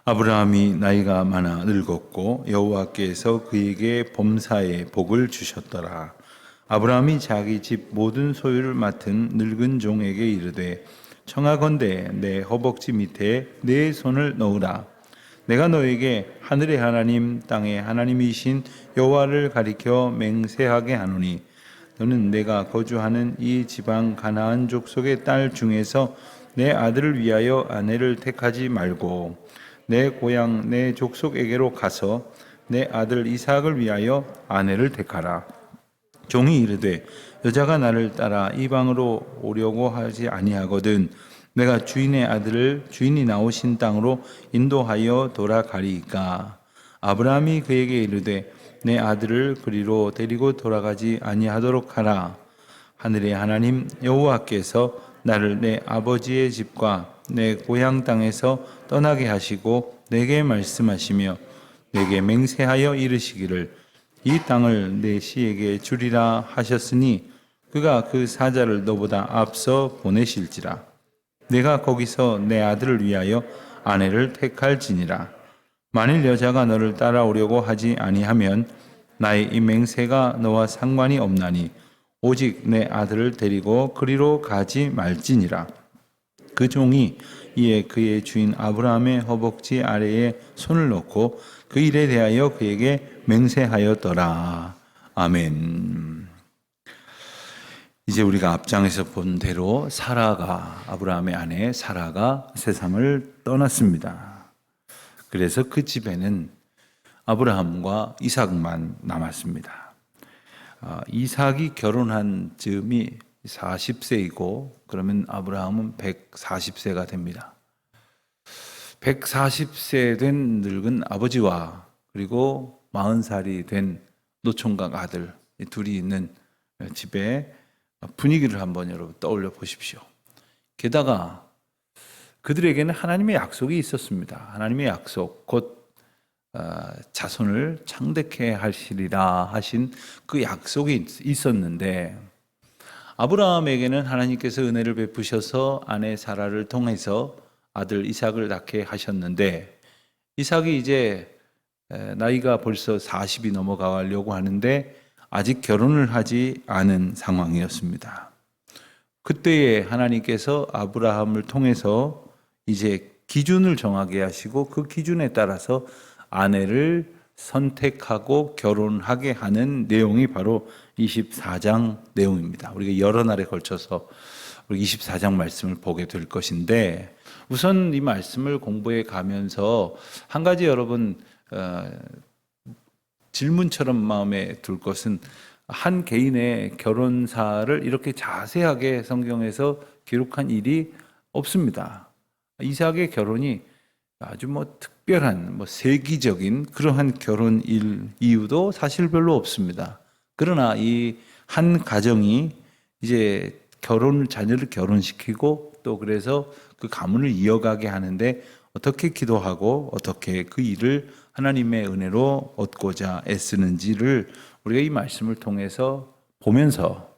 아브라함이 나이가 많아 늙었고 여호와께서 그에게 범사의 복을 주셨더라. 아브라함이 자기 집 모든 소유를 맡은 늙은 종에게 이르되 청하건대 내 허벅지 밑에 내 손을 넣으라. 내가 너에게 하늘의 하나님 땅의 하나님이신 여호와를 가리켜 맹세하게 하노니 너는 내가 거주하는 이 지방 가나안 족속의 딸 중에서 내 아들을 위하여 아내를 택하지 말고 내 고향 내 족속에게로 가서 내 아들 이삭을 위하여 아내를 택하라. 종이 이르되 여자가 나를 따라 이방으로 오려고 하지 아니하거든 내가 주인의 아들을 주인이 나오신 땅으로 인도하여 돌아가리이까. 아브라함이 그에게 이르되 내 아들을 그리로 데리고 돌아가지 아니하도록 하라. 하늘의 하나님 여호와께서 나를 내 아버지의 집과 내 고향 땅에서 떠나게 하시고 내게 말씀하시며 내게 맹세하여 이르시기를 이 땅을 내 시에게 주리라 하셨으니 그가 그 사자를 너보다 앞서 보내실지라. 내가 거기서 내 아들을 위하여 아내를 택할지니라. 만일 여자가 너를 따라오려고 하지 아니하면 나의 이 맹세가 너와 상관이 없나니 오직 내 아들을 데리고 그리로 가지 말지니라. 그 종이 이에 그의 주인 아브라함의 허벅지 아래에 손을 놓고 그 일에 대하여 그에게 맹세하였더라. 아멘. 이제 우리가 앞장에서 본 대로 아브라함의 아내 사라가 세상을 떠났습니다. 그래서 그 집에는 아브라함과 이삭만 남았습니다. 이삭이 결혼한 즈음이 40세이고 그러면 아브라함은 140세가 됩니다. 140세 된 늙은 아버지와 그리고 40살이 된 노총각 아들 둘이 있는 집의 분위기를 한번 여러분 떠올려 보십시오. 게다가 그들에게는 하나님의 약속이 있었습니다. 하나님의 약속, 곧 자손을 창대케 하시리라 하신 그 약속이 있었는데 아브라함에게는 하나님께서 은혜를 베푸셔서 아내 사라를 통해서 아들 이삭을 낳게 하셨는데 이삭이 이제 나이가 벌써 40이 넘어가려고 하는데 아직 결혼을 하지 않은 상황이었습니다. 그때에 하나님께서 아브라함을 통해서 이제 기준을 정하게 하시고 그 기준에 따라서 아내를 선택하고 결혼하게 하는 내용이 바로 24장 내용입니다. 우리가 여러 날에 걸쳐서 24장 말씀을 보게 될 것인데 우선 이 말씀을 공부해 가면서 한 가지 여러분 질문처럼 마음에 둘 것은 한 개인의 결혼사를 이렇게 자세하게 성경에서 기록한 일이 없습니다. 이삭의 결혼이 아주 특별한 세기적인 그러한 결혼일 이유도 사실 별로 없습니다. 그러나 이 한 가정이 이제 자녀를 결혼시키고 또 그래서 그 가문을 이어가게 하는데 어떻게 기도하고 어떻게 그 일을 하나님의 은혜로 얻고자 애쓰는지를 우리가 이 말씀을 통해서 보면서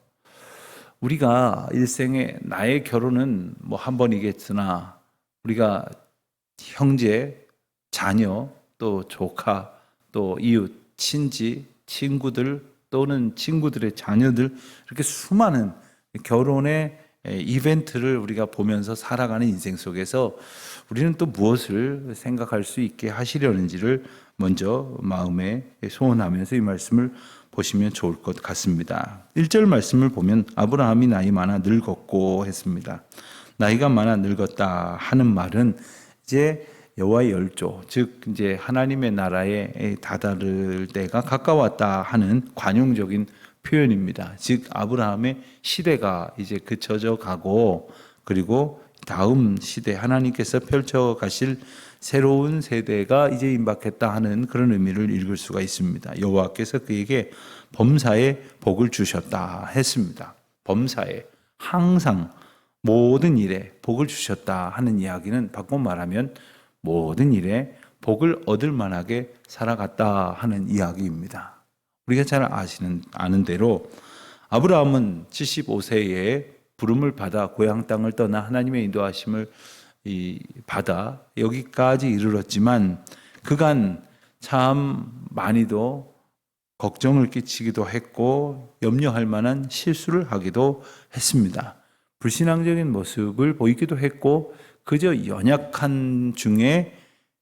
우리가 일생에 나의 결혼은 한 번이겠으나 우리가 형제, 자녀, 또 조카, 또 이웃, 친지, 친구들 또는 친구들의 자녀들 이렇게 수많은 결혼의 이벤트를 우리가 보면서 살아가는 인생 속에서 우리는 또 무엇을 생각할 수 있게 하시려는지를 먼저 마음에 소원하면서 이 말씀을 보시면 좋을 것 같습니다. 1절 말씀을 보면 아브라함이 나이 많아 늙었고 했습니다. 나이가 많아 늙었다 하는 말은 이제 여호와의 열조, 즉 이제 하나님의 나라에 다다를 때가 가까웠다 하는 관용적인 표현입니다. 즉 아브라함의 시대가 이제 그쳐져 가고 그리고 다음 시대 하나님께서 펼쳐 가실 새로운 세대가 이제 임박했다 하는 그런 의미를 읽을 수가 있습니다. 여호와께서 그에게 범사에 복을 주셨다 했습니다. 범사에 항상 모든 일에 복을 주셨다 하는 이야기는 바꿔 말하면 모든 일에 복을 얻을 만하게 살아갔다 하는 이야기입니다. 우리가 잘 아는 대로 아브라함은 75세에 부름을 받아 고향 땅을 떠나 하나님의 인도하심을 받아 여기까지 이르렀지만 그간 참 많이도 걱정을 끼치기도 했고 염려할 만한 실수를 하기도 했습니다. 불신앙적인 모습을 보이기도 했고 그저 연약한 중에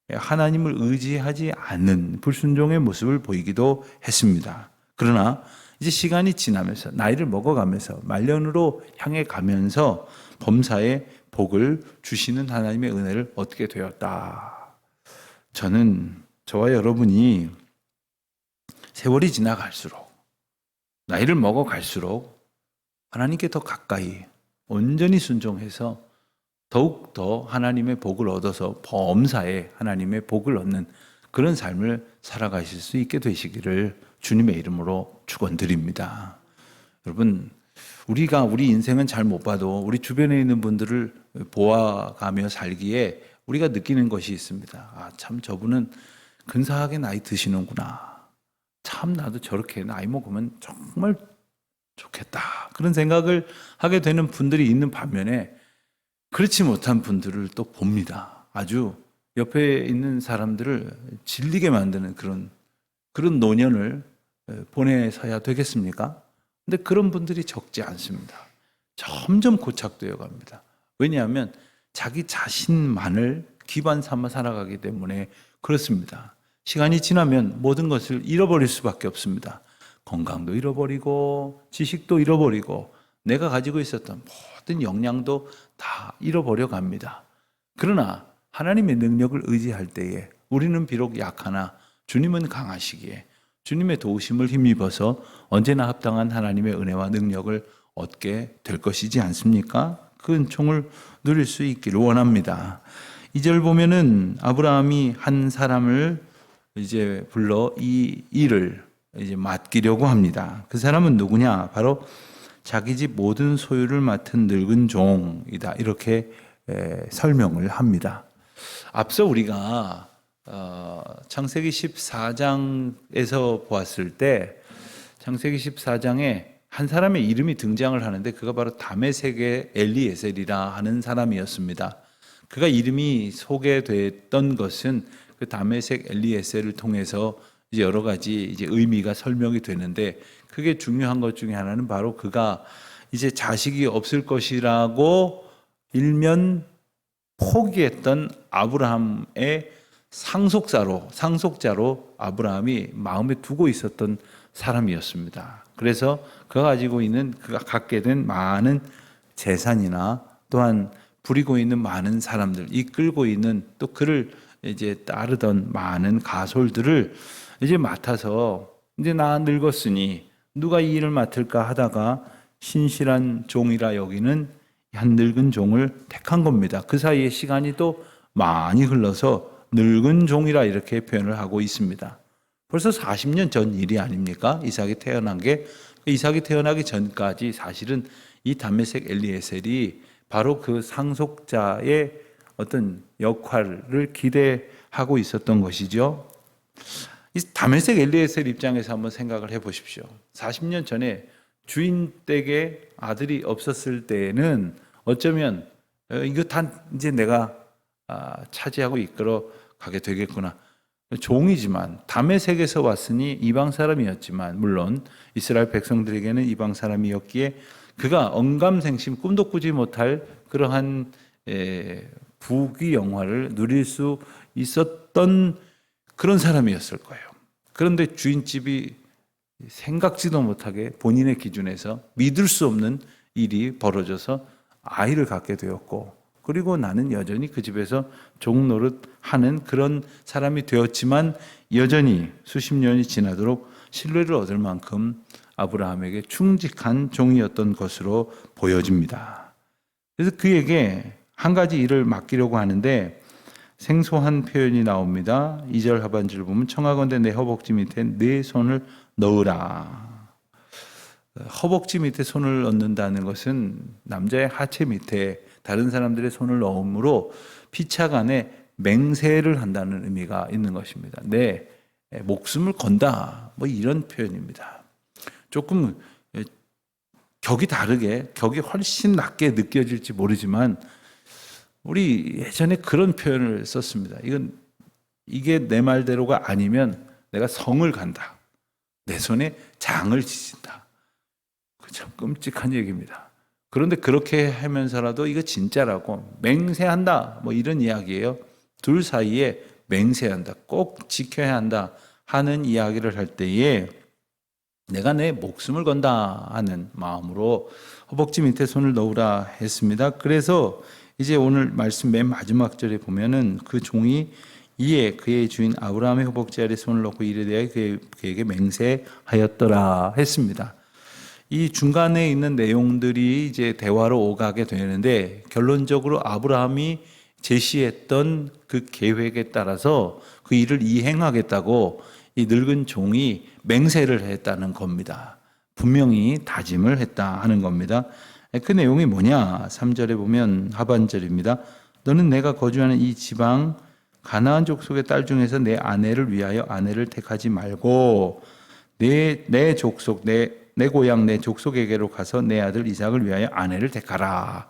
하나님을 의지하지 않는 불순종의 모습을 보이기도 했습니다. 그러나 이제 시간이 지나면서 나이를 먹어가면서 말년으로 향해 가면서 범사에 복을 주시는 하나님의 은혜를 얻게 되었다. 저는 저와 여러분이 세월이 지나갈수록 나이를 먹어갈수록 하나님께 더 가까이 온전히 순종해서 더욱더 하나님의 복을 얻어서 범사에 하나님의 복을 얻는 그런 삶을 살아가실 수 있게 되시기를 주님의 이름으로 축원드립니다. 여러분, 우리가 우리 인생은 잘 못 봐도 우리 주변에 있는 분들을 보아가며 살기에 우리가 느끼는 것이 있습니다. 아, 참 저분은 근사하게 나이 드시는구나. 참 나도 저렇게 나이 먹으면 정말 좋겠다. 그런 생각을 하게 되는 분들이 있는 반면에 그렇지 못한 분들을 또 봅니다. 아주 옆에 있는 사람들을 질리게 만드는 그런 노년을 보내서야 되겠습니까? 근데 그런 분들이 적지 않습니다. 점점 고착되어 갑니다. 왜냐하면 자기 자신만을 기반 삼아 살아가기 때문에 그렇습니다. 시간이 지나면 모든 것을 잃어버릴 수밖에 없습니다. 건강도 잃어버리고 지식도 잃어버리고 내가 가지고 있었던 모든 역량도 다 잃어버려 갑니다. 그러나 하나님의 능력을 의지할 때에 우리는 비록 약하나 주님은 강하시기에 주님의 도우심을 힘입어서 언제나 합당한 하나님의 은혜와 능력을 얻게 될 것이지 않습니까? 그 은총을 누릴 수 있기를 원합니다. 2절 보면은 아브라함이 한 사람을 이제 불러 이 일을 이제 맡기려고 합니다. 그 사람은 누구냐? 바로 자기 집 모든 소유를 맡은 늙은 종이다. 이렇게 설명을 합니다. 앞서 우리가 창세기 14장에서 보았을 때 창세기 14장에 한 사람의 이름이 등장을 하는데 그가 바로 다메섹의 엘리에셀이라 하는 사람이었습니다. 그가 이름이 소개됐던 것은 그 다메섹 엘리에셀을 통해서 이제 여러 가지 이제 의미가 설명이 되는데 그게 중요한 것 중에 하나는 바로 그가 이제 자식이 없을 것이라고 일면 포기했던 아브라함의 상속자로 아브라함이 마음에 두고 있었던 사람이었습니다. 그래서 그가 가지고 있는 그가 갖게 된 많은 재산이나 또한 부리고 있는 많은 사람들, 이끌고 있는 또 그를 이제 따르던 많은 가솔들을 이제 맡아서 이제 나 늙었으니 누가 이 일을 맡을까 하다가 신실한 종이라 여기는 한 늙은 종을 택한 겁니다. 그 사이에 시간이 또 많이 흘러서 늙은 종이라 이렇게 표현을 하고 있습니다. 벌써 40년 전 일이 아닙니까? 이삭이 태어난 게. 이삭이 태어나기 전까지 사실은 이 다메섹 엘리에셀이 바로 그 상속자의 어떤 역할을 기대하고 있었던 것이죠. 이 다메섹 엘리에셀 입장에서 한번 생각을 해보십시오. 40년 전에 주인 댁에 아들이 없었을 때에는 어쩌면 이거 다 이제 내가 차지하고 이끌어 가게 되겠구나. 종이지만 다메섹에서 왔으니 이방 사람이었지만 물론 이스라엘 백성들에게는 이방 사람이었기에 그가 언감생심 꿈도 꾸지 못할 그러한 부귀 영화를 누릴 수 있었던 그런 사람이었을 거예요. 그런데 주인집이 생각지도 못하게 본인의 기준에서 믿을 수 없는 일이 벌어져서 아이를 갖게 되었고 그리고 나는 여전히 그 집에서 종노릇하는 그런 사람이 되었지만 여전히 수십 년이 지나도록 신뢰를 얻을 만큼 아브라함에게 충직한 종이었던 것으로 보여집니다. 그래서 그에게 한 가지 일을 맡기려고 하는데 생소한 표현이 나옵니다. 2절 하반절을 보면 청하건대 내 허벅지 밑에 내 손을 넣으라. 허벅지 밑에 손을 넣는다는 것은 남자의 하체 밑에 다른 사람들의 손을 넣음으로 피차간에 맹세를 한다는 의미가 있는 것입니다. 내 목숨을 건다. 뭐 이런 표현입니다. 조금 격이 다르게 격이 훨씬 낮게 느껴질지 모르지만 우리 예전에 그런 표현을 썼습니다. 이게 내 말대로가 아니면 내가 성을 간다. 내 손에 장을 지진다. 참 끔찍한 얘기입니다. 그런데 그렇게 하면서라도 이거 진짜라고 맹세한다. 뭐 이런 이야기예요. 둘 사이에 맹세한다. 꼭 지켜야 한다 하는 이야기를 할 때에 내가 내 목숨을 건다 하는 마음으로 허벅지 밑에 손을 넣으라 했습니다. 그래서 이제 오늘 말씀 맨 마지막 절에 보면은 그 종이 이에 그의 주인 아브라함의 허벅지 아래 손을 넣고 이르되 그에게 맹세하였더라 했습니다. 이 중간에 있는 내용들이 이제 대화로 오가게 되는데 결론적으로 아브라함이 제시했던 그 계획에 따라서 그 일을 이행하겠다고 이 늙은 종이 맹세를 했다는 겁니다. 분명히 다짐을 했다 하는 겁니다. 그 내용이 뭐냐? 3절에 보면 하반절입니다. 너는 내가 거주하는 이 지방 가나안 족속의 딸 중에서 내 아내를 위하여 아내를 택하지 말고 내 족속 내 고향 내 족속에게로 가서 내 아들 이삭을 위하여 아내를 택하라.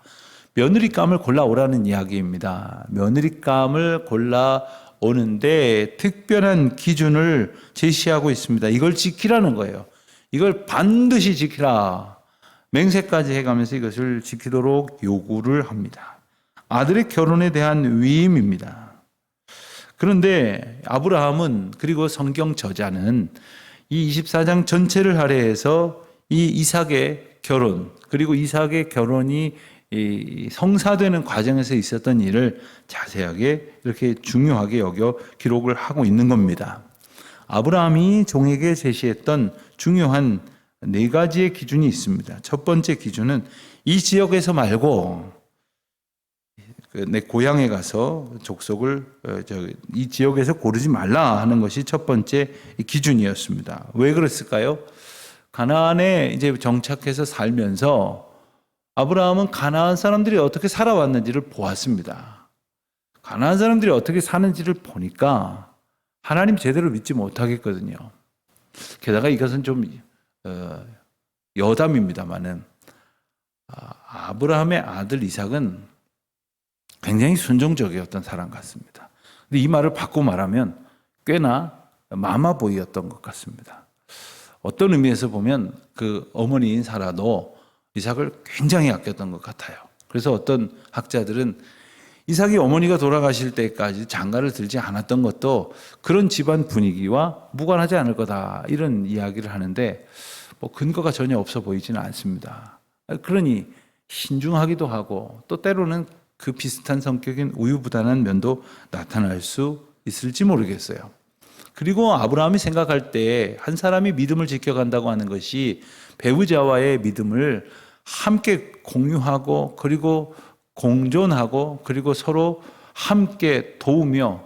며느리감을 골라오라는 이야기입니다. 며느리감을 골라오는데 특별한 기준을 제시하고 있습니다. 이걸 지키라는 거예요. 이걸 반드시 지키라. 맹세까지 해가면서 이것을 지키도록 요구를 합니다. 아들의 결혼에 대한 위임입니다. 그런데 아브라함은 그리고 성경 저자는 이 24장 전체를 할애해서 이 이삭의 결혼 그리고 이삭의 결혼이 성사되는 과정에서 있었던 일을 자세하게 이렇게 중요하게 여겨 기록을 하고 있는 겁니다. 아브라함이 종에게 제시했던 중요한 4가지의 기준이 있습니다. 첫 번째 기준은 이 지역에서 말고 내 고향에 가서 족속을 이 지역에서 고르지 말라 하는 것이 첫 번째 기준이었습니다. 왜 그랬을까요? 가나안에 이제 정착해서 살면서 아브라함은 가나안 사람들이 어떻게 살아왔는지를 보았습니다. 가나안 사람들이 어떻게 사는지를 보니까 하나님 제대로 믿지 못하겠거든요. 게다가 이것은 좀 여담입니다만은 아브라함의 아들 이삭은 굉장히 순종적이었던 사람 같습니다. 근데 이 말을 바꿔 말하면 꽤나 마마보이였던 것 같습니다. 어떤 의미에서 보면 그 어머니인 사라도 이삭을 굉장히 아꼈던 것 같아요. 그래서 어떤 학자들은 이삭이 어머니가 돌아가실 때까지 장가를 들지 않았던 것도 그런 집안 분위기와 무관하지 않을 거다 이런 이야기를 하는데 뭐 근거가 전혀 없어 보이지는 않습니다. 그러니 신중하기도 하고 또 때로는 그 비슷한 성격인 우유부단한 면도 나타날 수 있을지 모르겠어요. 그리고 아브라함이 생각할 때 한 사람이 믿음을 지켜간다고 하는 것이 배우자와의 믿음을 함께 공유하고 그리고 공존하고 그리고 서로 함께 도우며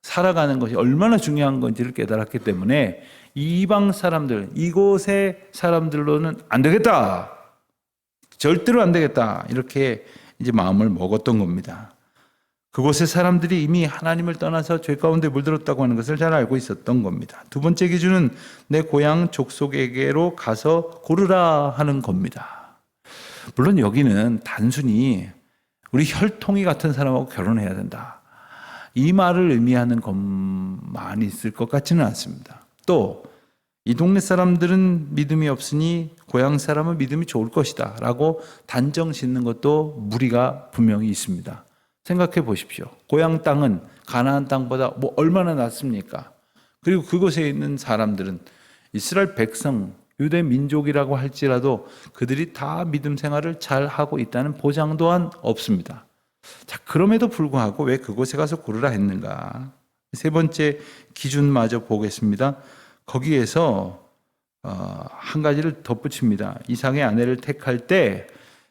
살아가는 것이 얼마나 중요한 건지를 깨달았기 때문에 이방 사람들, 이곳의 사람들로는 안 되겠다. 절대로 안 되겠다. 이렇게 이제 마음을 먹었던 겁니다. 그곳의 사람들이 이미 하나님을 떠나서 죄 가운데 물들었다고 하는 것을 잘 알고 있었던 겁니다. 두 번째 기준은 내 고향 족속에게로 가서 고르라 하는 겁니다. 물론 여기는 단순히 우리 혈통이 같은 사람하고 결혼해야 된다. 이 말을 의미하는 것만 있을 것 같지는 않습니다. 또 이 동네 사람들은 믿음이 없으니 고향 사람은 믿음이 좋을 것이다 라고 단정 짓는 것도 무리가 분명히 있습니다. 생각해 보십시오. 고향 땅은 가나안 땅보다 뭐 얼마나 낫습니까? 그리고 그곳에 있는 사람들은 이스라엘 백성, 유대 민족이라고 할지라도 그들이 다 믿음 생활을 잘 하고 있다는 보장 또한 없습니다. 자, 그럼에도 불구하고 왜 그곳에 가서 고르라 했는가? 세 번째 기준마저 보겠습니다. 거기에서 한 가지를 덧붙입니다. 이삭의 아내를 택할 때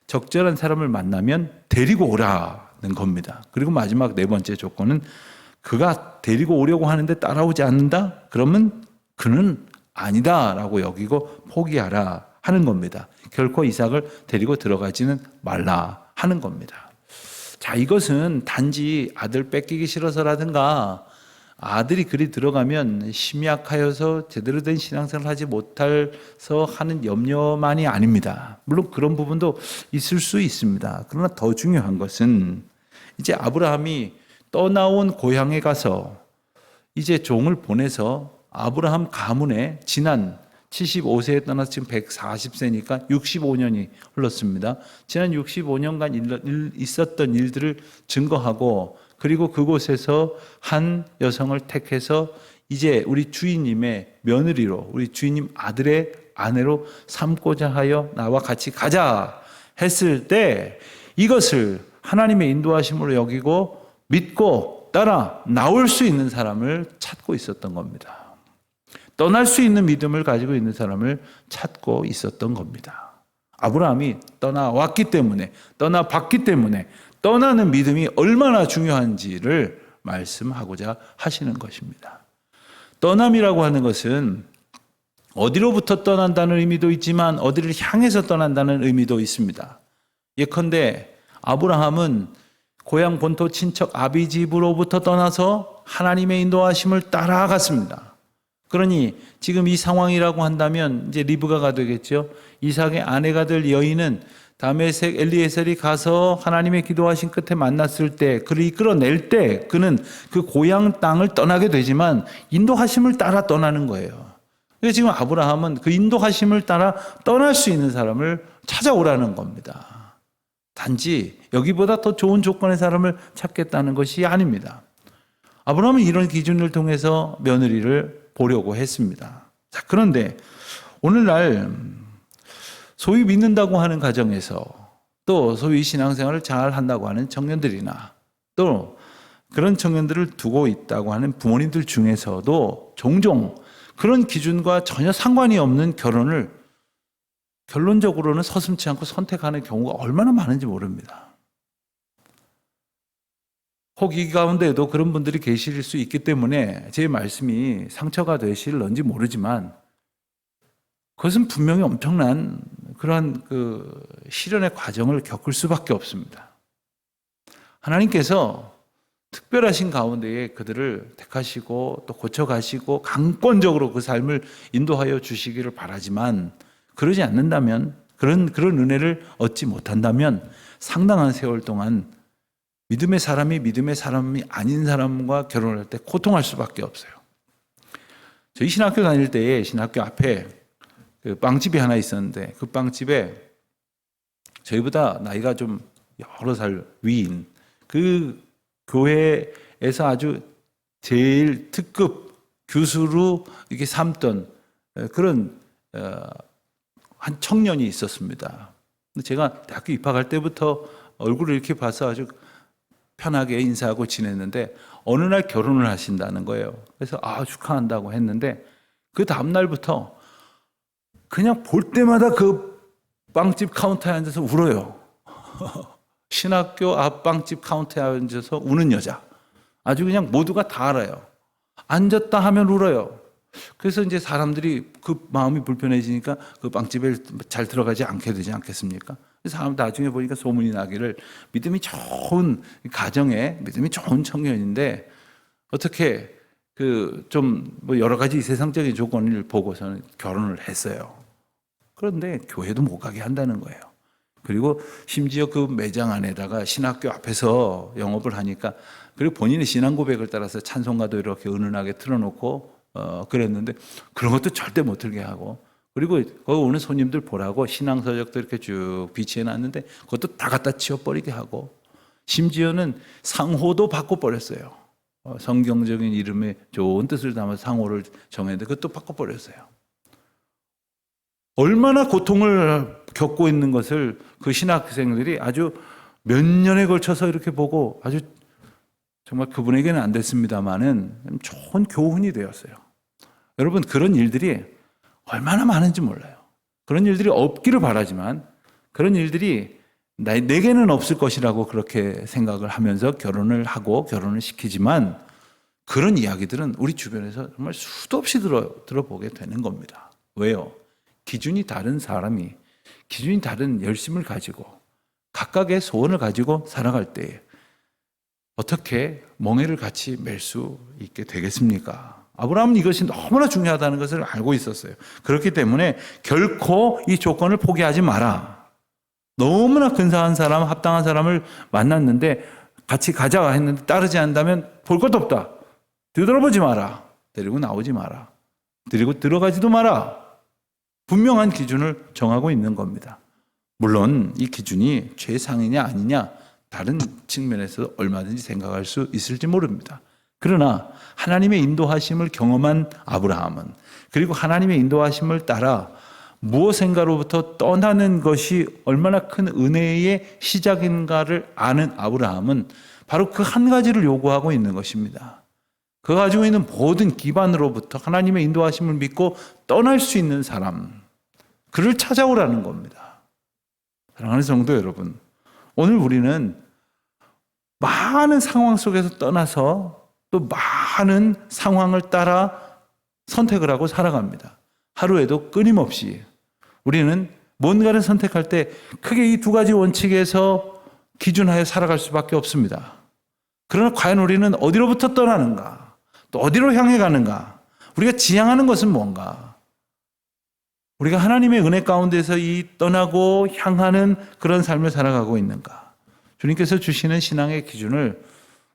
적절한 사람을 만나면 데리고 오라는 겁니다. 그리고 마지막 네 번째 조건은 그가 데리고 오려고 하는데 따라오지 않는다? 그러면 그는 아니다라고 여기고 포기하라 하는 겁니다. 결코 이삭을 데리고 들어가지는 말라 하는 겁니다. 자, 이것은 단지 아들 뺏기기 싫어서라든가 아들이 그리 들어가면 심약하여서 제대로 된 신앙생활을 하지 못해서 하는 염려만이 아닙니다. 물론 그런 부분도 있을 수 있습니다. 그러나 더 중요한 것은 이제 아브라함이 떠나온 고향에 가서 이제 종을 보내서 아브라함 가문에 지난 75세에 떠나서 지금 140세니까 65년이 흘렀습니다. 지난 65년간 있었던 일들을 증거하고 그리고 그곳에서 한 여성을 택해서 이제 우리 주인님의 며느리로 우리 주인님 아들의 아내로 삼고자 하여 나와 같이 가자 했을 때 이것을 하나님의 인도하심으로 여기고 믿고 따라 나올 수 있는 사람을 찾고 있었던 겁니다. 떠날 수 있는 믿음을 가지고 있는 사람을 찾고 있었던 겁니다. 아브라함이 떠나왔기 때문에, 떠나봤기 때문에 떠나는 믿음이 얼마나 중요한지를 말씀하고자 하시는 것입니다. 떠남이라고 하는 것은 어디로부터 떠난다는 의미도 있지만 어디를 향해서 떠난다는 의미도 있습니다. 예컨대 아브라함은 고향 본토 친척 아비집으로부터 떠나서 하나님의 인도하심을 따라갔습니다. 그러니 지금 이 상황이라고 한다면 이제 리브가가 되겠죠. 이삭의 아내가 될 여인은 다메섹 엘리에셀이 가서 하나님의 기도하신 끝에 만났을 때 그를 이끌어낼 때 그는 그 고향 땅을 떠나게 되지만 인도하심을 따라 떠나는 거예요. 그래서 지금 아브라함은 그 인도하심을 따라 떠날 수 있는 사람을 찾아오라는 겁니다. 단지 여기보다 더 좋은 조건의 사람을 찾겠다는 것이 아닙니다. 아브라함은 이런 기준을 통해서 며느리를 보려고 했습니다. 자, 그런데 오늘날 소위 믿는다고 하는 가정에서 또 소위 신앙생활을 잘 한다고 하는 청년들이나 또 그런 청년들을 두고 있다고 하는 부모님들 중에서도 종종 그런 기준과 전혀 상관이 없는 결혼을 결론적으로는 서슴지 않고 선택하는 경우가 얼마나 많은지 모릅니다. 혹 이 가운데에도 그런 분들이 계실 수 있기 때문에 제 말씀이 상처가 되실런지 모르지만 그것은 분명히 엄청난 그러한 그 시련의 과정을 겪을 수밖에 없습니다. 하나님께서 특별하신 가운데에 그들을 택하시고 또 고쳐가시고 강권적으로 그 삶을 인도하여 주시기를 바라지만 그러지 않는다면 그런 은혜를 얻지 못한다면 상당한 세월 동안 믿음의 사람이 아닌 사람과 결혼할 때 고통할 수밖에 없어요. 저희 신학교 다닐 때에 신학교 앞에 그 빵집이 하나 있었는데 그 빵집에 저희보다 나이가 좀 여러 살 위인 그 교회에서 아주 제일 특급 교수로 이렇게 삼던 그런 한 청년이 있었습니다. 제가 대학교 입학할 때부터 얼굴을 이렇게 봐서 아주 편하게 인사하고 지냈는데 어느 날 결혼을 하신다는 거예요. 그래서 축하한다고 했는데 그 다음 날부터 그냥 볼 때마다 그 빵집 카운터에 앉아서 울어요. 신학교 앞 빵집 카운터에 앉아서 우는 여자. 아주 그냥 모두가 다 알아요. 앉았다 하면 울어요. 그래서 이제 사람들이 그 마음이 불편해지니까 그 빵집에 잘 들어가지 않게 되지 않겠습니까? 그래서 사람 나중에 보니까 소문이 나기를 믿음이 좋은 가정에 믿음이 좋은 청년인데 어떻게 그 좀 뭐 여러 가지 세상적인 조건을 보고서는 결혼을 했어요. 그런데 교회도 못 가게 한다는 거예요. 그리고 심지어 그 매장 안에다가 신학교 앞에서 영업을 하니까 그리고 본인의 신앙 고백을 따라서 찬송가도 이렇게 은은하게 틀어놓고 그랬는데 그런 것도 절대 못 들게 하고 그리고 거기 오는 손님들 보라고 신앙서적도 이렇게 쭉 비치해 놨는데 그것도 다 갖다 치워버리게 하고 심지어는 상호도 바꿔버렸어요. 성경적인 이름에 좋은 뜻을 담아서 상호를 정했는데 그것도 바꿔버렸어요. 얼마나 고통을 겪고 있는 것을 그 신학생들이 아주 몇 년에 걸쳐서 이렇게 보고 아주 정말 그분에게는 안 됐습니다만은 좋은 교훈이 되었어요. 여러분 그런 일들이 얼마나 많은지 몰라요. 그런 일들이 없기를 바라지만 그런 일들이 내게는 없을 것이라고 그렇게 생각을 하면서 결혼을 하고 결혼을 시키지만 그런 이야기들은 우리 주변에서 정말 수도 없이 들어보게 되는 겁니다. 왜요? 기준이 다른 사람이 기준이 다른 열심을 가지고 각각의 소원을 가지고 살아갈 때에 어떻게 멍에를 같이 맬 수 있게 되겠습니까? 아브라함은 이것이 너무나 중요하다는 것을 알고 있었어요. 그렇기 때문에 결코 이 조건을 포기하지 마라. 너무나 근사한 사람, 합당한 사람을 만났는데 같이 가자 했는데 따르지 않는다면 볼 것도 없다. 뒤돌아보지 마라. 데리고 나오지 마라. 데리고 들어가지도 마라. 분명한 기준을 정하고 있는 겁니다. 물론 이 기준이 최상이냐 아니냐 다른 측면에서 얼마든지 생각할 수 있을지 모릅니다. 그러나 하나님의 인도하심을 경험한 아브라함은, 그리고 하나님의 인도하심을 따라 무엇인가로부터 떠나는 것이 얼마나 큰 은혜의 시작인가를 아는 아브라함은 바로 그 한 가지를 요구하고 있는 것입니다. 그가 가지고 있는 모든 기반으로부터 하나님의 인도하심을 믿고 떠날 수 있는 사람, 그를 찾아오라는 겁니다. 사랑하는 성도 여러분, 오늘 우리는 많은 상황 속에서 떠나서 또 많은 상황을 따라 선택을 하고 살아갑니다. 하루에도 끊임없이 우리는 뭔가를 선택할 때 크게 이 두 가지 원칙에서 기준하여 살아갈 수밖에 없습니다. 그러나 과연 우리는 어디로부터 떠나는가? 또 어디로 향해 가는가? 우리가 지향하는 것은 뭔가? 우리가 하나님의 은혜 가운데서 이 떠나고 향하는 그런 삶을 살아가고 있는가? 주님께서 주시는 신앙의 기준을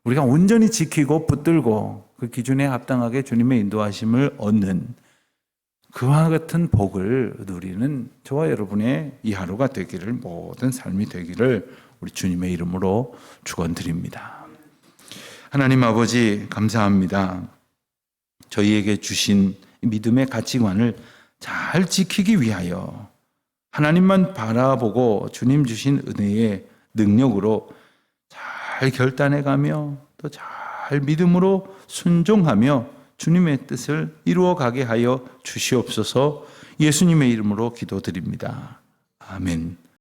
우리가 온전히 지키고 붙들고 그 기준에 합당하게 주님의 인도하심을 얻는 그와 같은 복을 누리는 저와 여러분의 이 하루가 되기를, 모든 삶이 되기를 우리 주님의 이름으로 축원드립니다. 하나님 아버지 감사합니다. 저희에게 주신 믿음의 가치관을 잘 지키기 위하여 하나님만 바라보고 주님 주신 은혜의 능력으로 잘 결단해가며 또 잘 믿음으로 순종하며 주님의 뜻을 이루어가게 하여 주시옵소서. 예수님의 이름으로 기도드립니다. 아멘.